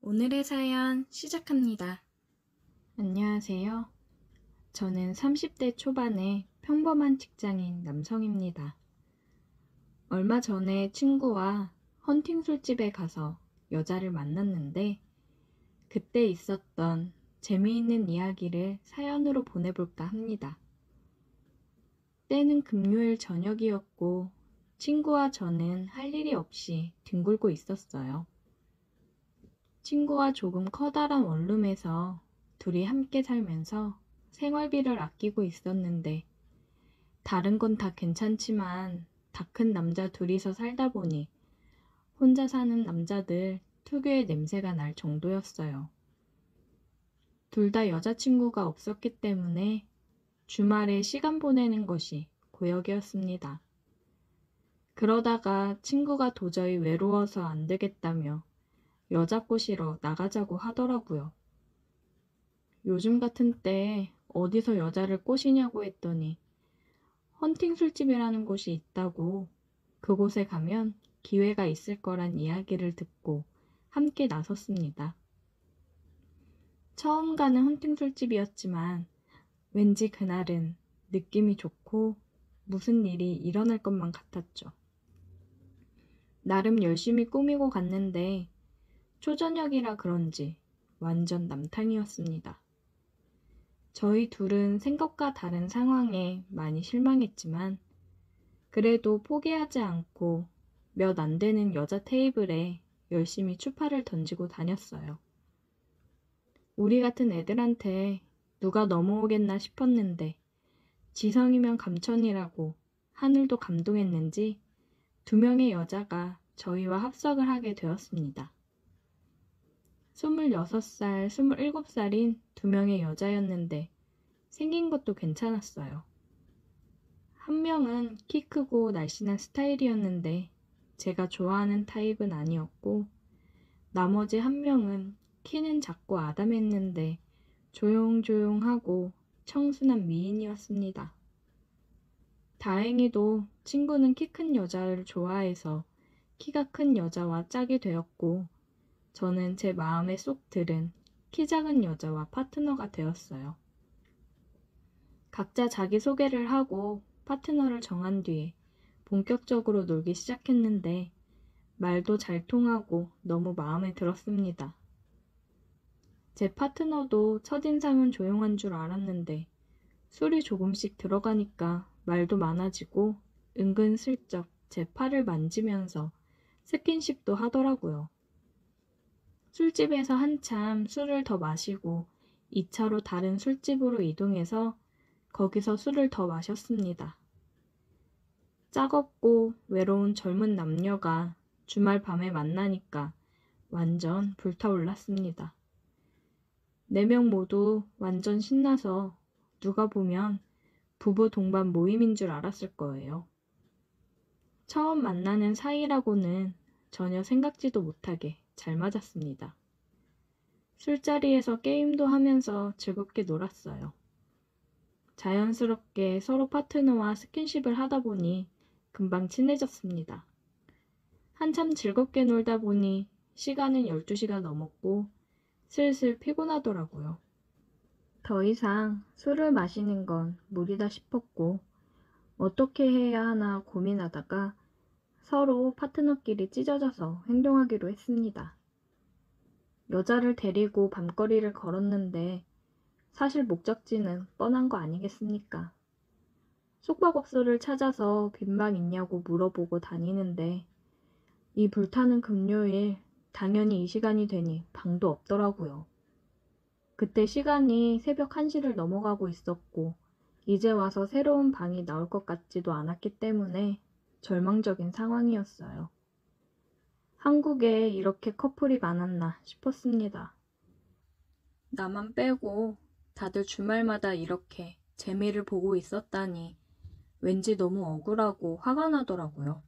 오늘의 사연 시작합니다. 안녕하세요. 저는 30대 초반의 평범한 직장인 남성입니다. 얼마 전에 친구와 헌팅 술집에 가서 여자를 만났는데 그때 있었던 재미있는 이야기를 사연으로 보내볼까 합니다. 때는 금요일 저녁이었고 친구와 저는 할 일이 없이 뒹굴고 있었어요. 친구와 조금 커다란 원룸에서 둘이 함께 살면서 생활비를 아끼고 있었는데 다른 건 다 괜찮지만 다 큰 남자 둘이서 살다 보니 혼자 사는 남자들 특유의 냄새가 날 정도였어요. 둘 다 여자친구가 없었기 때문에 주말에 시간 보내는 것이 고역이었습니다. 그러다가 친구가 도저히 외로워서 안 되겠다며 여자 꼬시러 나가자고 하더라고요. 요즘 같은 때에 어디서 여자를 꼬시냐고 했더니 헌팅 술집이라는 곳이 있다고 그곳에 가면 기회가 있을 거란 이야기를 듣고 함께 나섰습니다. 처음 가는 헌팅 술집이었지만 왠지 그날은 느낌이 좋고 무슨 일이 일어날 것만 같았죠. 나름 열심히 꾸미고 갔는데 초저녁이라 그런지 완전 남탕이었습니다. 저희 둘은 생각과 다른 상황에 많이 실망했지만 그래도 포기하지 않고 몇 안 되는 여자 테이블에 열심히 추파를 던지고 다녔어요. 우리 같은 애들한테 누가 넘어오겠나 싶었는데 지성이면 감천이라고 하늘도 감동했는지 2명의 여자가 저희와 합석을 하게 되었습니다. 26살, 27살인 2명의 여자였는데 생긴 것도 괜찮았어요. 한 명은 키 크고 날씬한 스타일이었는데 제가 좋아하는 타입은 아니었고 나머지 한 명은 키는 작고 아담했는데 조용조용하고 청순한 미인이었습니다. 다행히도 친구는 키 큰 여자를 좋아해서 키가 큰 여자와 짝이 되었고 저는 제 마음에 쏙 들은 키 작은 여자와 파트너가 되었어요. 각자 자기소개를 하고 파트너를 정한 뒤에 본격적으로 놀기 시작했는데 말도 잘 통하고 너무 마음에 들었습니다. 제 파트너도 첫인상은 조용한 줄 알았는데 술이 조금씩 들어가니까 말도 많아지고 은근슬쩍 제 팔을 만지면서 스킨십도 하더라고요. 술집에서 한참 술을 더 마시고 2차로 다른 술집으로 이동해서 거기서 술을 더 마셨습니다. 짝없고 외로운 젊은 남녀가 주말 밤에 만나니까 완전 불타올랐습니다. 4명 모두 완전 신나서 누가 보면 부부 동반 모임인 줄 알았을 거예요. 처음 만나는 사이라고는 전혀 생각지도 못하게 잘 맞았습니다. 술자리에서 게임도 하면서 즐겁게 놀았어요. 자연스럽게 서로 파트너와 스킨십을 하다 보니 금방 친해졌습니다. 한참 즐겁게 놀다 보니 시간은 12시가 넘었고 슬슬 피곤하더라고요. 더 이상 술을 마시는 건 무리다 싶었고 어떻게 해야 하나 고민하다가 서로 파트너끼리 찢어져서 행동하기로 했습니다. 여자를 데리고 밤거리를 걸었는데 사실 목적지는 뻔한 거 아니겠습니까? 숙박업소를 찾아서 빈 방 있냐고 물어보고 다니는데 이 불타는 금요일 당연히 이 시간이 되니 방도 없더라고요. 그때 시간이 새벽 1시를 넘어가고 있었고 이제 와서 새로운 방이 나올 것 같지도 않았기 때문에 절망적인 상황이었어요. 한국에 이렇게 커플이 많았나 싶었습니다. 나만 빼고 다들 주말마다 이렇게 재미를 보고 있었다니 왠지 너무 억울하고 화가 나더라고요.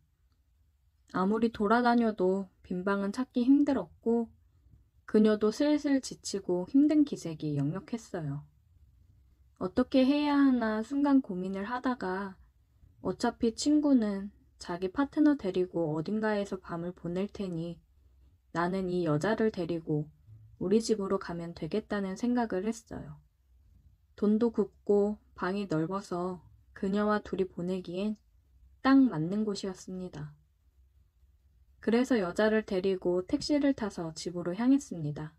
아무리 돌아다녀도 빈방은 찾기 힘들었고 그녀도 슬슬 지치고 힘든 기색이 역력했어요. 어떻게 해야 하나 순간 고민을 하다가 어차피 친구는 자기 파트너 데리고 어딘가에서 밤을 보낼 테니 나는 이 여자를 데리고 우리 집으로 가면 되겠다는 생각을 했어요. 돈도 굽고 방이 넓어서 그녀와 둘이 보내기엔 딱 맞는 곳이었습니다. 그래서 여자를 데리고 택시를 타서 집으로 향했습니다.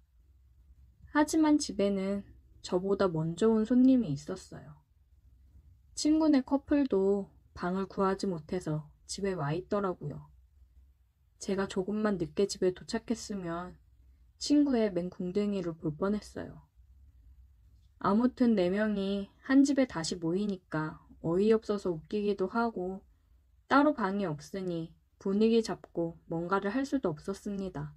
하지만 집에는 저보다 먼저 온 손님이 있었어요. 친구네 커플도 방을 구하지 못해서 집에 와 있더라고요. 제가 조금만 늦게 집에 도착했으면 친구의 맹궁댕이를 볼 뻔했어요. 아무튼 4명이 한 집에 다시 모이니까 어이없어서 웃기기도 하고 따로 방이 없으니 분위기 잡고 뭔가를 할 수도 없었습니다.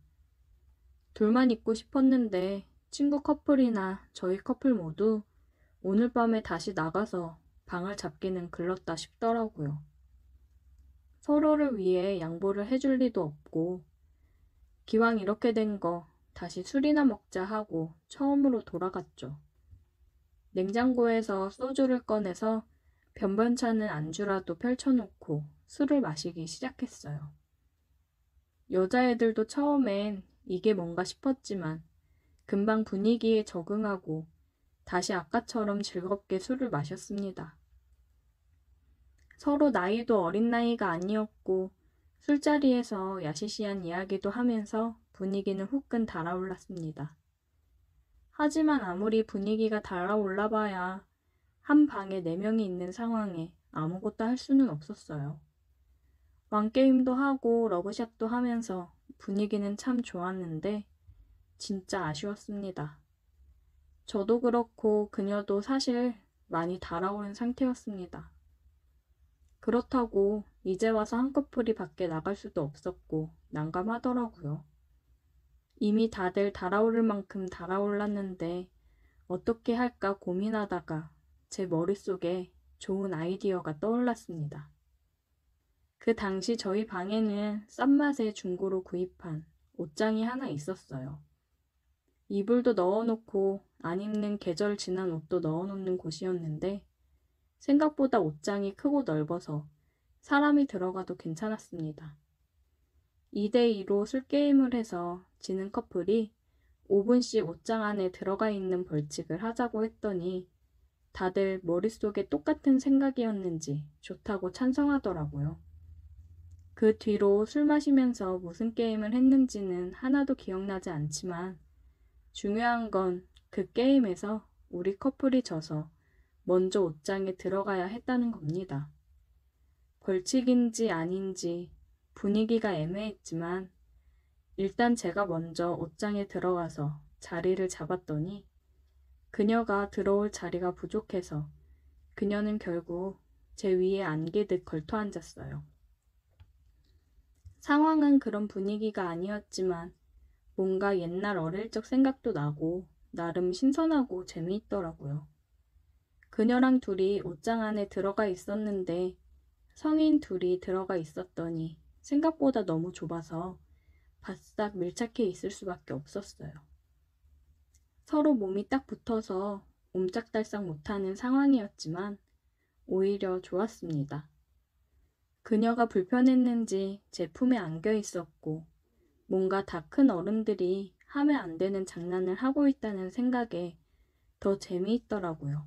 둘만 있고 싶었는데 친구 커플이나 저희 커플 모두 오늘 밤에 다시 나가서 방을 잡기는 글렀다 싶더라고요. 서로를 위해 양보를 해줄 리도 없고 기왕 이렇게 된 거 다시 술이나 먹자 하고 처음으로 돌아갔죠. 냉장고에서 소주를 꺼내서 변변찮은 안주라도 펼쳐놓고 술을 마시기 시작했어요. 여자애들도 처음엔 이게 뭔가 싶었지만 금방 분위기에 적응하고 다시 아까처럼 즐겁게 술을 마셨습니다. 서로 나이도 어린 나이가 아니었고 술자리에서 야시시한 이야기도 하면서 분위기는 후끈 달아올랐습니다. 하지만 아무리 분위기가 달아올라 봐야 한 방에 4명이 있는 상황에 아무것도 할 수는 없었어요. 왕게임도 하고 러브샷도 하면서 분위기는 참 좋았는데 진짜 아쉬웠습니다. 저도 그렇고 그녀도 사실 많이 달아오른 상태였습니다. 그렇다고 이제 와서 한 커플이 밖에 나갈 수도 없었고 난감하더라고요. 이미 다들 달아오를 만큼 달아올랐는데 어떻게 할까 고민하다가 제 머릿속에 좋은 아이디어가 떠올랐습니다. 그 당시 저희 방에는 싼 맛에 중고로 구입한 옷장이 하나 있었어요. 이불도 넣어놓고 안 입는 계절 지난 옷도 넣어놓는 곳이었는데 생각보다 옷장이 크고 넓어서 사람이 들어가도 괜찮았습니다. 2대2로 술게임을 해서 지는 커플이 5분씩 옷장 안에 들어가 있는 벌칙을 하자고 했더니 다들 머릿속에 똑같은 생각이었는지 좋다고 찬성하더라고요. 그 뒤로 술 마시면서 무슨 게임을 했는지는 하나도 기억나지 않지만 중요한 건 그 게임에서 우리 커플이 져서 먼저 옷장에 들어가야 했다는 겁니다. 벌칙인지 아닌지 분위기가 애매했지만 일단 제가 먼저 옷장에 들어가서 자리를 잡았더니 그녀가 들어올 자리가 부족해서 그녀는 결국 제 위에 안기듯 걸터 앉았어요. 상황은 그런 분위기가 아니었지만 뭔가 옛날 어릴 적 생각도 나고 나름 신선하고 재미있더라고요. 그녀랑 둘이 옷장 안에 들어가 있었는데 성인 둘이 들어가 있었더니 생각보다 너무 좁아서 바싹 밀착해 있을 수밖에 없었어요. 서로 몸이 딱 붙어서 옴짝달싹 못하는 상황이었지만 오히려 좋았습니다. 그녀가 불편했는지 제 품에 안겨 있었고 뭔가 다 큰 어른들이 하면 안 되는 장난을 하고 있다는 생각에 더 재미있더라고요.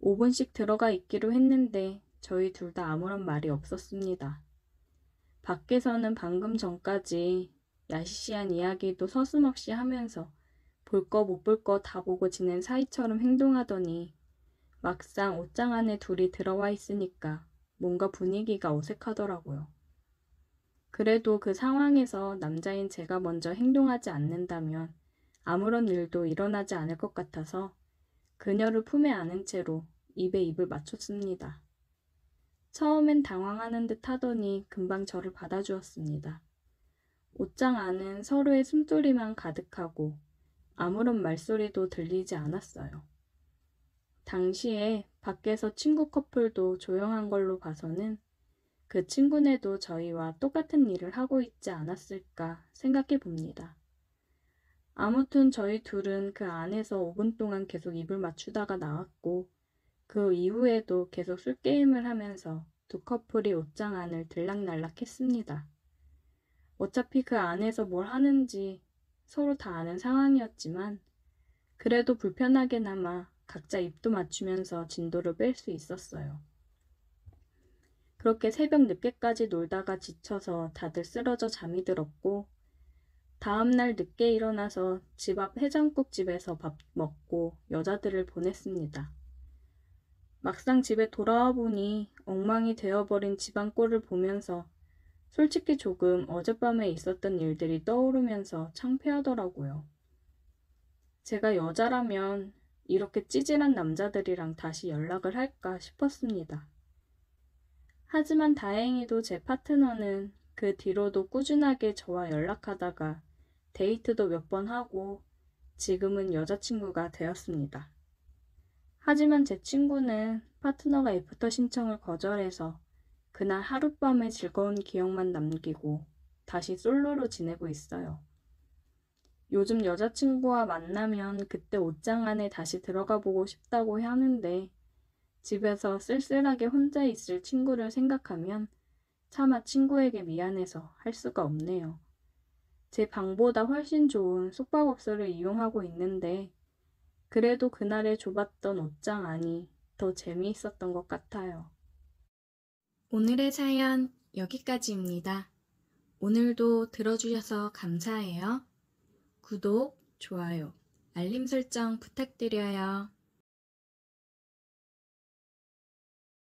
5분씩 들어가 있기로 했는데 저희 둘 다 아무런 말이 없었습니다. 밖에서는 방금 전까지 야시시한 이야기도 서슴없이 하면서 볼 거 못 볼 거 다 보고 지낸 사이처럼 행동하더니 막상 옷장 안에 둘이 들어와 있으니까 뭔가 분위기가 어색하더라고요. 그래도 그 상황에서 남자인 제가 먼저 행동하지 않는다면 아무런 일도 일어나지 않을 것 같아서 그녀를 품에 안은 채로 입에 입을 맞췄습니다. 처음엔 당황하는 듯 하더니 금방 저를 받아주었습니다. 옷장 안은 서로의 숨소리만 가득하고 아무런 말소리도 들리지 않았어요. 당시에 밖에서 친구 커플도 조용한 걸로 봐서는 그 친구네도 저희와 똑같은 일을 하고 있지 않았을까 생각해 봅니다. 아무튼 저희 둘은 그 안에서 5분 동안 계속 입을 맞추다가 나왔고 그 이후에도 계속 술게임을 하면서 두 커플이 옷장 안을 들락날락 했습니다. 어차피 그 안에서 뭘 하는지 서로 다 아는 상황이었지만 그래도 불편하게나마 각자 입도 맞추면서 진도를 뺄 수 있었어요. 그렇게 새벽 늦게까지 놀다가 지쳐서 다들 쓰러져 잠이 들었고 다음날 늦게 일어나서 집 앞 해장국집에서 밥 먹고 여자들을 보냈습니다. 막상 집에 돌아와 보니 엉망이 되어버린 집안 꼴을 보면서 솔직히 조금 어젯밤에 있었던 일들이 떠오르면서 창피하더라고요. 제가 여자라면 이렇게 찌질한 남자들이랑 다시 연락을 할까 싶었습니다. 하지만 다행히도 제 파트너는 그 뒤로도 꾸준하게 저와 연락하다가 데이트도 몇 번 하고 지금은 여자친구가 되었습니다. 하지만 제 친구는 파트너가 애프터 신청을 거절해서 그날 하룻밤의 즐거운 기억만 남기고 다시 솔로로 지내고 있어요. 요즘 여자친구와 만나면 그때 옷장 안에 다시 들어가 보고 싶다고 하는데 집에서 쓸쓸하게 혼자 있을 친구를 생각하면 차마 친구에게 미안해서 할 수가 없네요. 제 방보다 훨씬 좋은 숙박업소를 이용하고 있는데 그래도 그날의 좁았던 옷장 안이 더 재미있었던 것 같아요. 오늘의 사연 여기까지입니다. 오늘도 들어주셔서 감사해요. 구독, 좋아요, 알림 설정 부탁드려요.